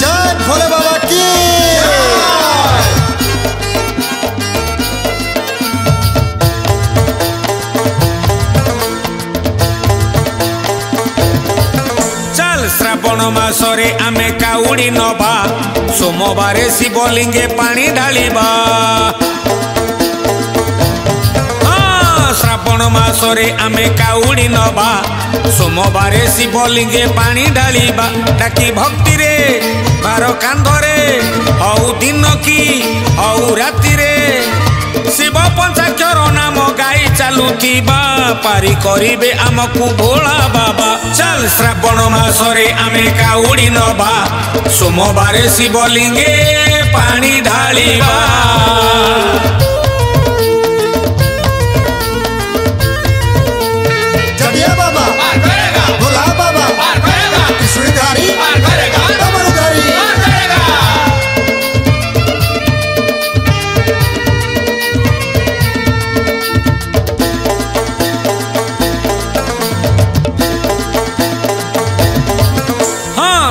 जय भोले बाबा की। चल श्रावण मासरे आमे काउड़ी नबा सोमवार शिवलिंगे पानी ढालिबा। श्रावण मासरे आमे काउड़ी नबा सोमवार शिवलिंगे पानी ढालिबा। डाकी भक्ति रे बार कांधरे हऊ दिन की हऊ राति रे शिव पंचाक्षर नाम गाई चालुथिबा पारी करिबे आमकु भोला बाबा। चल श्रावण मासरे आमे काउड़ी नबा सोमवार शिवलिंगे पानी ढालिबा। जडिया बाबा भोला बाबा त्रिशूलधारी कमलधारी।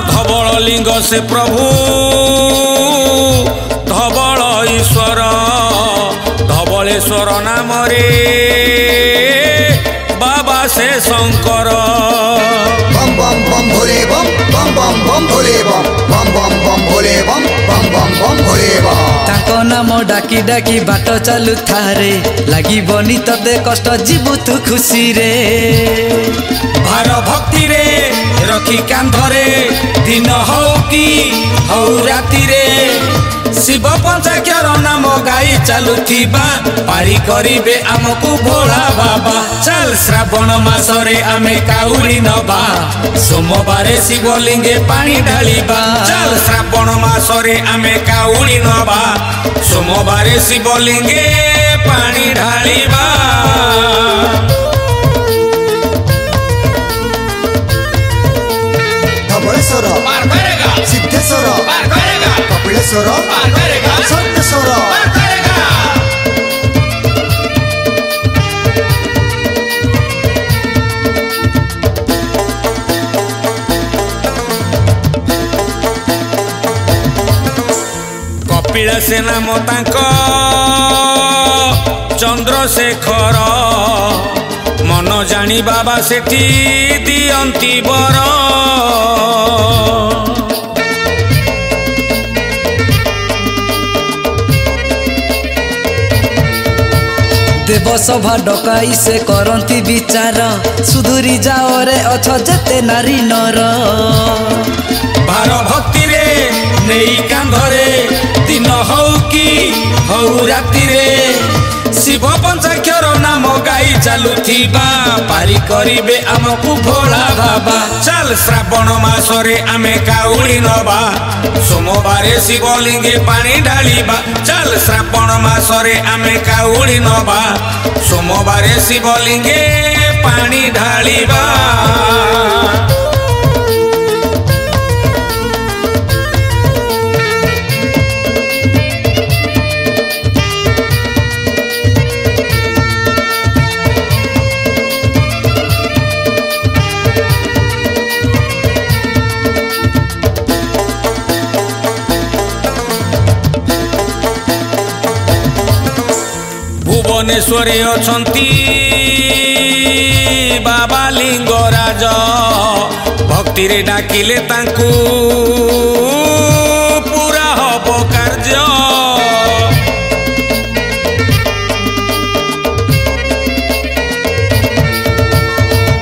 धवल लिंग से प्रभु धवल ईश्वर धवलेश्वर नाम रे बाबा से शंकर। बम बम बम भोले बम बम बम बम भोले बम बम बम बम भोले बम बम बम बम भोले बम। ताको नाम डाकी डाकी बाट चालू थारे लागिबनी तते कष्ट जीवु तु खुशी रे। भार भक्ति रे रखी कांधरे दिन हौ कि हौ राति रे शिव पंचाक्षर नाम गाई चालुथिबा पारी करिबे आमकु भोला बाबा। चल श्रावण मासरे आमे काउड़ी नबा सोमवार शिवलिंगे पानी ढालिबा। चल श्रावण मासरे आमे काउड़ी नबा सोमवार शिवलिंगे पानी ढालिबा। धवलेश्वर सिद्धेश्वर कपिलेश्वर सत्येश्वर। कपिलास नाम तांको चंद्रशेखर मन जानी बाबा सेठी दियंती बर। देवसभा डकाई से करंती विचार सुधुरी जाओ रे अछ जेते नारी नर। भार भक्ति रे नेई कांधरे दिन हौ कि हौ राति रे शिव पंचाक्षर नाम गाई चालुथिबा पारी करिबे आमकु भोला बाबा। चल श्रावण मासरे आमे काउड़ी नबा सोमवार शिवलिंगे पानी ढालिबा। चल श्रावण मासरे आमे काउड़ी नबा सोमवार शिवलिंगे पानी ढालिबा। भुवनेश्वरे अछंती बाबा लिंगराज भक्ति रे डाकिले तांकु पूरा हब कार्य।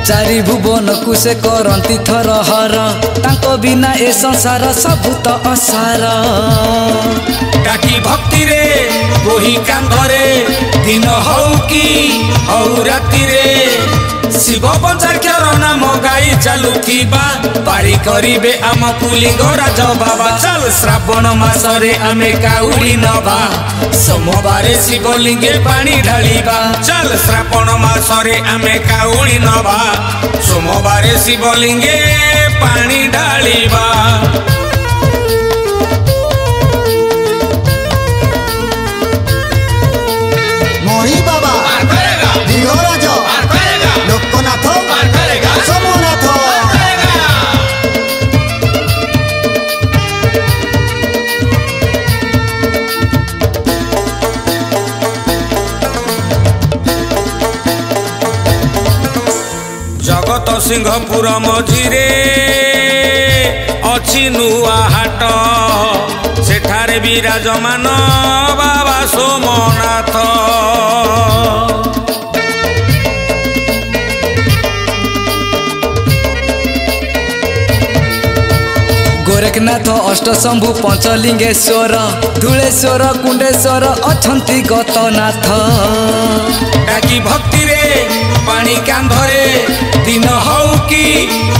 चारि भुवन को से करंती थर हर तांको बिना ए संसार सब तो असार। डाकी भक्ति रे गोही कांधरे दिन हौ कि हौ राति रे शिव पंचाक्षर नाम गाई चालुथिबा पारी करिबे आमकु लिंगराज बाबा। चल श्रावण मासरे आमे काउड़ी नबा सोमवार शिवलिंगे पानी ढालिबा। चल श्रावण मासरे आमे काउड़ी नबा सोमवार शिवलिंगे पानी ढालिबा। मोरी बाबा लिंगराज भरत सिंहपुर मझिरे अछि नुआ हाट सेठारे विराजमान बाबा सोमनाथ। गोरखनाथ अष्टशंभु पंचलिंगेश्वर धूलेश्वर कुंडेश्वर अछंती गतनाथ। डाकी भक्ति रे पानी कांधरे दिन हौ कि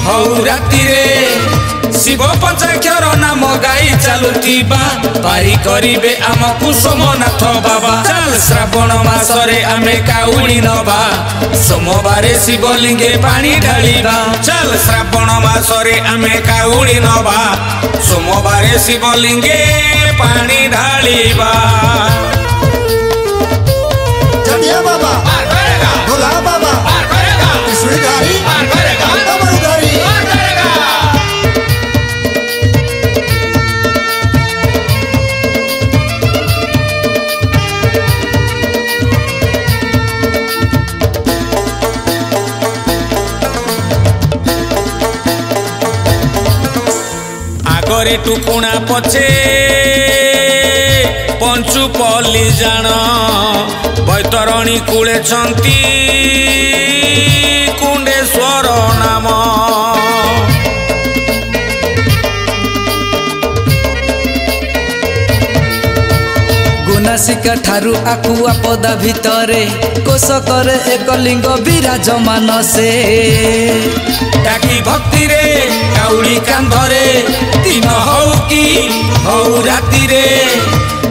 हौ राति रे शिव पंचाक्षर नाम गाई चालुथिबा पारी करिबे आमकु सोमनाथ बाबा। चल श्रावण मासरे आमे काउडी नबा सोमवारे शिवलिंगे पानी ढालिबा। चल श्रावण मासरे आमे काउडी नबा सोमवारे शिवलिंगे पानी ढालिबा। जटिया बाबा पार करेगा, भोला बाबा पार करेगा, त्रिशूलधारी पार करेगा, डमरूधारी पार करेगा। आगरे टुकुणा पछे पंचु पल्ली जान बैतरणी कूले छंती कुंडेश्वर नाम। गुनासिका ठारू आकुआ पदा भितरे कोशकरे एक लिंग विराजमान से। डाकी भक्ति रे काउडी कांधरे दिन हौ कि हौ राति रे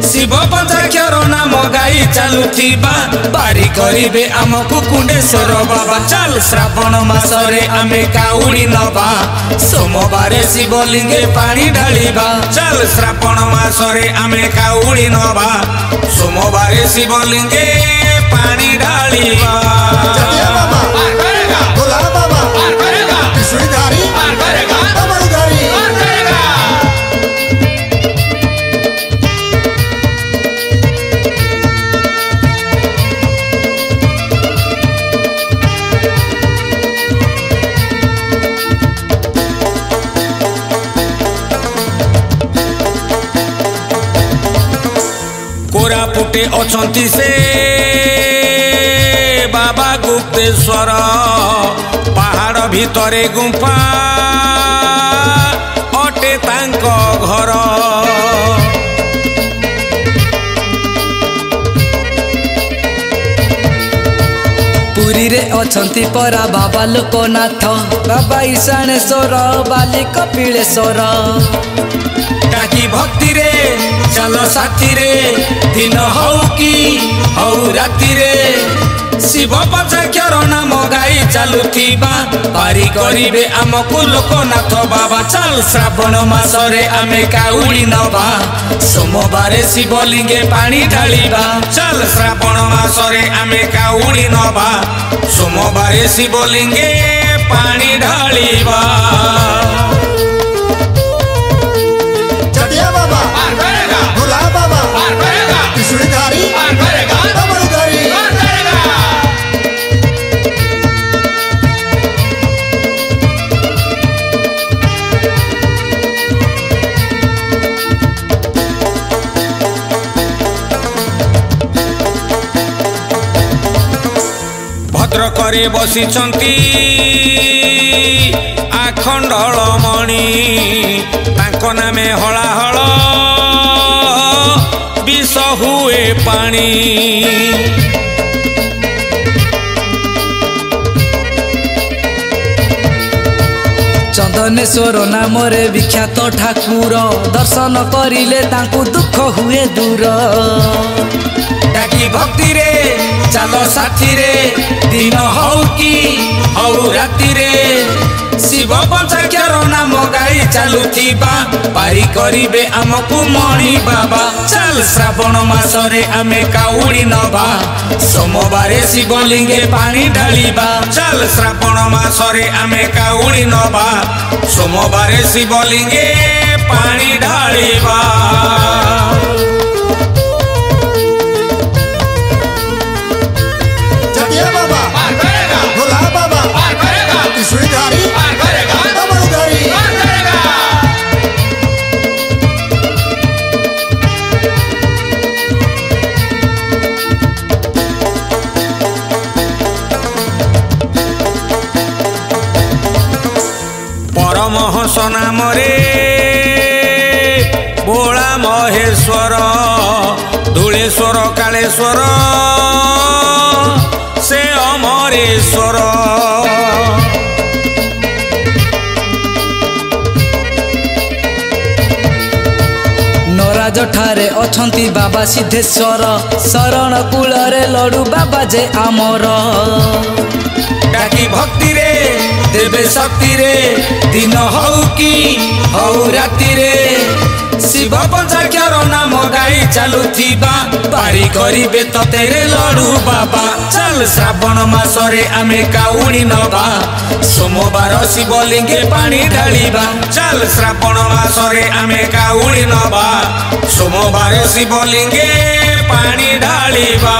शिव पंचाक्षर नाम गाई चालुथिबा बारी करिबे आमकु कुंडेश्वर बाबा। चल श्रावण मासरे आमे काउडी नबा सोमवारे शिवलिंगे पानी ढालिबा। चल श्रावण मासरे आमे काउडी नबा सोमवारे शिवलिंगे पानी ढालिबा। जटिया बाबा पार करेगा, भोला बाबा पार करेगा, त्रिशूलधारी पार करेगा, डमरूधारी पार करेगा। कोरापुटे अछंती से बाबा गुप्तेश्वर पहाड़ भितरे गुंफा अटे तांको घर। पुरी रे अछंती परा बाबा लोकनाथ बाबा ईशानेश्वर बाली कपिलेश्वर। डाकी भक्ति रे चल साथी रे दिन हौ कि हौ राति रे शिव पंचाक्षर नाम गाई चालुथिबा पारी करिबे आमकु लोकनाथ बाबा। चल श्रावण मासरे आमे काउडी नबा सोमवारे शिवलिंगे पानी ढालिबा। चल श्रावण मासरे आमे काउडी नबा सोमवारे शिवलिंगे पानी ढालिबा। जटिया बाबा पार करेगा, भोला बाबा पार करेगा, त्रिशूलधारी पार करेगा, डमरूधारी पार करेगा। भद्रकरे बसिछंती आखंडल मणि तांको नामे हलाहल विष हुए पानी। चंदनेश्वर नाम रे विख्यात ठाकुर दर्शन करिले तांकु दुख हुए दूर। डाकी भक्ति रे चलो साथी रे दिन हौ कि हौ राति रे शिव पंचाक्षर नाम गाई चालुथिबा पारी करिबे आमकु मणि बाबा। चल श्रावण मासरे आमे काउडी नबा सोमवारे शिवलिंगे पानी ढालिबा। चल श्रावण मासरे आमे काउडी नबा सोमवारे शिवलिंगे पानी ढालिबा। जटिया बाबा पार करेगा, भोला बाबा पार करेगा, त्रिशूल नामरे भोला महेश्वर धूलेश्वर कालेश्वर से अमरेश्वर नराज ठारे अछंती बाबा सिद्धेश्वर शरण कूलरे लडू बाबा जे आमर डाकी भक्ति रे देवे शक्ति रे दिन हऊ कि हऊ राति रे शिव पंचाक्षर नाम गाई चलुथिबा पारी करिबे ततेरे लडू बाबा चल श्रावण मासरे आमे काउडी नबा सोमवार शिवलिंगे पानी ढालिबा चल श्रावण मासरे आमे काउडी नबा सोमवार शिवलिंगे पानी ढालिबा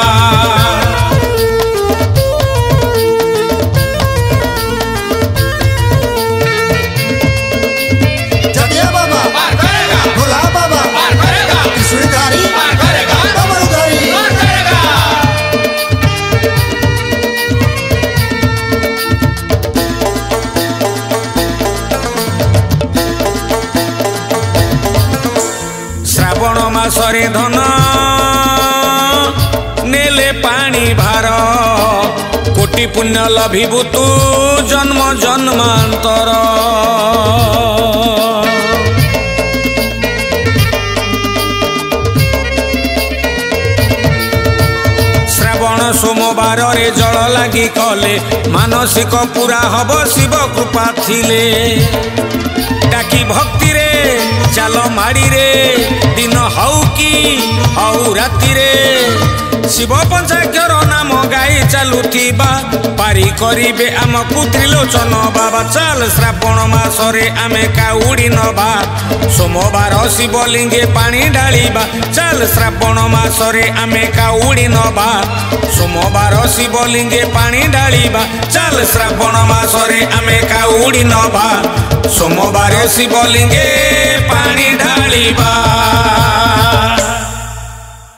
श्रावण मासरे धन नेले पानी भार कोटि पुण्य लभिबु तू जन्म जन्मांतर श्रावण सोमवार रे जल लागी कले मानसिक पूरा हब शिव कृपा थिले डाकी भक्ति रे चाल माड़ी रे दिन हऊ कि हऊ राति रे शिव पंचाक्षर नाम गाई चलुथिबा पारी करिबे आमकु त्रिलोचन बाबा चल श्रावण मासरे आमे काउडी नबा सोमवार शिवलिंगे पानी ढालिबा चल श्रावण मासरे आमे काउडी नबा सोमवार शिवलिंगे पानी ढालिबा चल श्रावण मासरे आमे काउडी नबा सोमवार शिवलिंगे पानी ढालिबा।